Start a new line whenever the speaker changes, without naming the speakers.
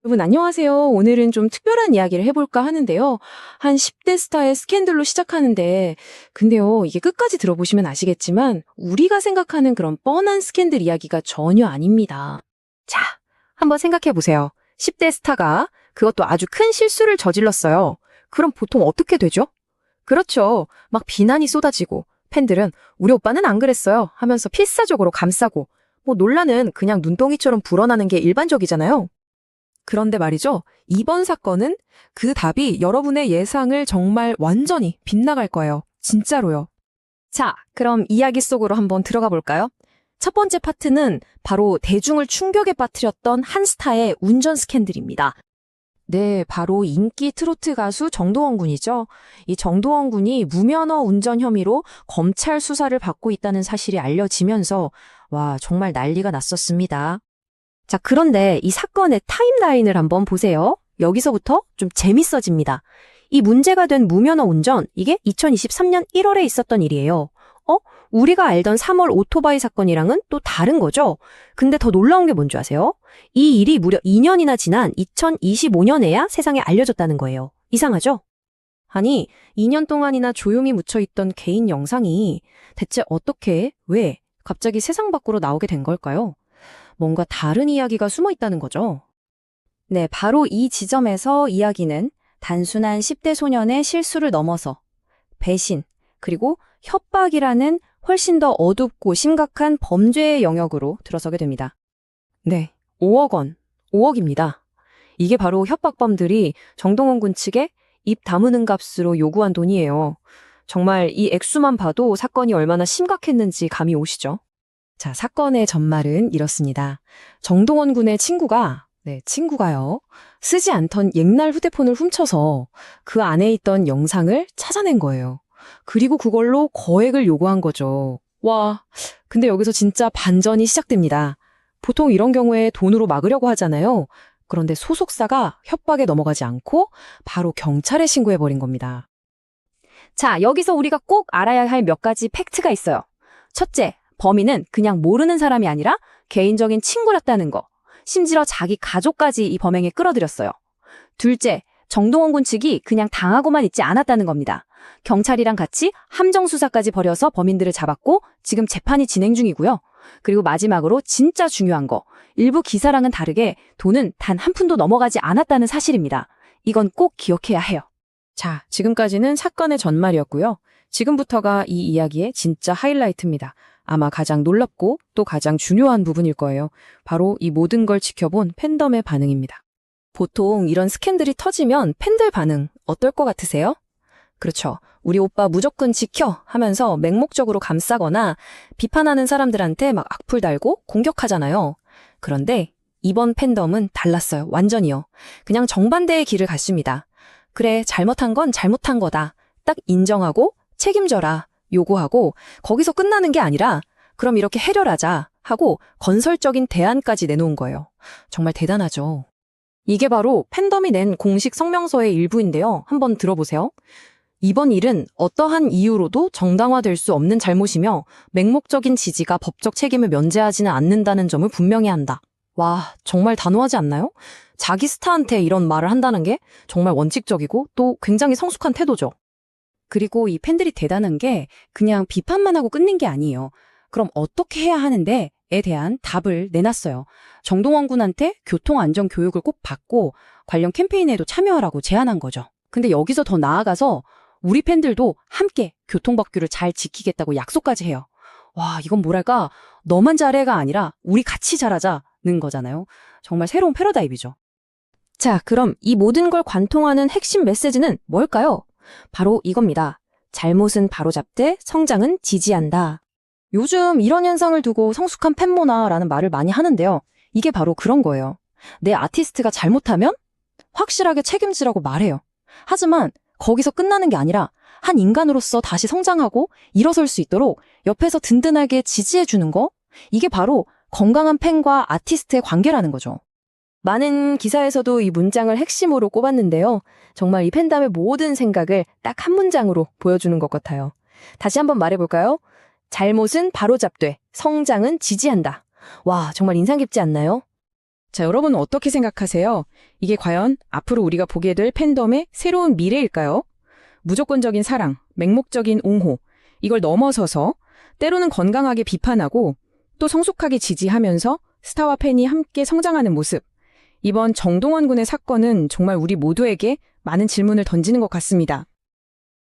여러분 안녕하세요. 오늘은 좀 특별한 이야기를 해볼까 하는데요. 한 10대 스타의 스캔들로 시작하는데 근데요 이게 끝까지 들어보시면 아시겠지만 우리가 생각하는 그런 뻔한 스캔들 이야기가 전혀 아닙니다. 자, 한번 생각해 보세요. 10대 스타가 그것도 아주 큰 실수를 저질렀어요. 그럼 보통 어떻게 되죠? 그렇죠. 막 비난이 쏟아지고 팬들은 우리 오빠는 안 그랬어요 하면서 필사적으로 감싸고 뭐 논란은 그냥 눈덩이처럼 불어나는 게 일반적이잖아요. 그런데 말이죠. 이번 사건은 그 답이 여러분의 예상을 정말 완전히 빗나갈 거예요. 진짜로요. 자, 그럼 이야기 속으로 한번 들어가 볼까요? 첫 번째 파트는 바로 대중을 충격에 빠뜨렸던 한 스타의 운전 스캔들입니다. 네, 바로 인기 트로트 가수 정동원 군이죠. 이 정동원 군이 무면허 운전 혐의로 검찰 수사를 받고 있다는 사실이 알려지면서 와, 정말 난리가 났었습니다. 자, 그런데 이 사건의 타임라인을 한번 보세요. 여기서부터 좀 재밌어집니다. 이 문제가 된 무면허 운전, 이게 2023년 1월에 있었던 일이에요. 우리가 알던 3월 오토바이 사건이랑은 또 다른 거죠? 근데 더 놀라운 게 뭔지 아세요? 이 일이 무려 2년이나 지난 2025년에야 세상에 알려졌다는 거예요. 이상하죠? 아니, 2년 동안이나 조용히 묻혀있던 개인 영상이 대체 어떻게, 왜, 갑자기 세상 밖으로 나오게 된 걸까요? 뭔가 다른 이야기가 숨어 있다는 거죠. 네, 바로 이 지점에서 이야기는 단순한 10대 소년의 실수를 넘어서 배신, 그리고 협박이라는 훨씬 더 어둡고 심각한 범죄의 영역으로 들어서게 됩니다. 네, 5억 원, 5억입니다. 이게 바로 협박범들이 정동원 군 측에 입 다무는 값으로 요구한 돈이에요. 정말 이 액수만 봐도 사건이 얼마나 심각했는지 감이 오시죠? 자, 사건의 전말은 이렇습니다. 정동원 군의 친구가요. 쓰지 않던 옛날 휴대폰을 훔쳐서 그 안에 있던 영상을 찾아낸 거예요. 그리고 그걸로 거액을 요구한 거죠. 와, 근데 여기서 진짜 반전이 시작됩니다. 보통 이런 경우에 돈으로 막으려고 하잖아요. 그런데 소속사가 협박에 넘어가지 않고 바로 경찰에 신고해버린 겁니다. 자, 여기서 우리가 꼭 알아야 할 몇 가지 팩트가 있어요. 첫째, 범인은 그냥 모르는 사람이 아니라 개인적인 친구였다는 거. 심지어 자기 가족까지 이 범행에 끌어들였어요. 둘째, 정동원 군 측이 그냥 당하고만 있지 않았다는 겁니다. 경찰이랑 같이 함정 수사까지 벌여서 범인들을 잡았고 지금 재판이 진행 중이고요. 그리고 마지막으로 진짜 중요한 거. 일부 기사랑은 다르게 돈은 단 한 푼도 넘어가지 않았다는 사실입니다. 이건 꼭 기억해야 해요. 자, 지금까지는 사건의 전말이었고요. 지금부터가 이 이야기의 진짜 하이라이트입니다. 아마 가장 놀랍고 또 가장 중요한 부분일 거예요. 바로 이 모든 걸 지켜본 팬덤의 반응입니다. 보통 이런 스캔들이 터지면 팬들 반응 어떨 것 같으세요? 그렇죠. 우리 오빠 무조건 지켜 하면서 맹목적으로 감싸거나 비판하는 사람들한테 막 악플 달고 공격하잖아요. 그런데 이번 팬덤은 달랐어요. 완전히요. 그냥 정반대의 길을 갔습니다. 그래, 잘못한 건 잘못한 거다. 딱 인정하고 책임져라. 요구하고 거기서 끝나는 게 아니라 그럼 이렇게 해결하자 하고 건설적인 대안까지 내놓은 거예요. 정말 대단하죠. 이게 바로 팬덤이 낸 공식 성명서의 일부인데요. 한번 들어보세요. 이번 일은 어떠한 이유로도 정당화될 수 없는 잘못이며 맹목적인 지지가 법적 책임을 면제하지는 않는다는 점을 분명히 한다. 와, 정말 단호하지 않나요? 자기 스타한테 이런 말을 한다는 게 정말 원칙적이고 또 굉장히 성숙한 태도죠. 그리고 이 팬들이 대단한 게 그냥 비판만 하고 끝낸 게 아니에요. 그럼 어떻게 해야 하는데? 에 대한 답을 내놨어요. 정동원 군한테 교통안전 교육을 꼭 받고 관련 캠페인에도 참여하라고 제안한 거죠. 근데 여기서 더 나아가서 우리 팬들도 함께 교통법규를 잘 지키겠다고 약속까지 해요. 와, 이건 뭐랄까 너만 잘해가 아니라 우리 같이 잘하자는 거잖아요. 정말 새로운 패러다임이죠. 자, 그럼 이 모든 걸 관통하는 핵심 메시지는 뭘까요? 바로 이겁니다. 잘못은 바로잡되 성장은 지지한다. 요즘 이런 현상을 두고 성숙한 팬모나라는 말을 많이 하는데요. 이게 바로 그런 거예요. 내 아티스트가 잘못하면 확실하게 책임지라고 말해요. 하지만 거기서 끝나는 게 아니라 한 인간으로서 다시 성장하고 일어설 수 있도록 옆에서 든든하게 지지해주는 거? 이게 바로 건강한 팬과 아티스트의 관계라는 거죠. 많은 기사에서도 이 문장을 핵심으로 꼽았는데요. 정말 이 팬덤의 모든 생각을 딱 한 문장으로 보여주는 것 같아요. 다시 한번 말해볼까요? 잘못은 바로잡되 성장은 지지한다. 와, 정말 인상 깊지 않나요?
자, 여러분은 어떻게 생각하세요? 이게 과연 앞으로 우리가 보게 될 팬덤의 새로운 미래일까요? 무조건적인 사랑, 맹목적인 옹호, 이걸 넘어서서 때로는 건강하게 비판하고 또 성숙하게 지지하면서 스타와 팬이 함께 성장하는 모습. 이번 정동원 군의 사건은 정말 우리 모두에게 많은 질문을 던지는 것 같습니다.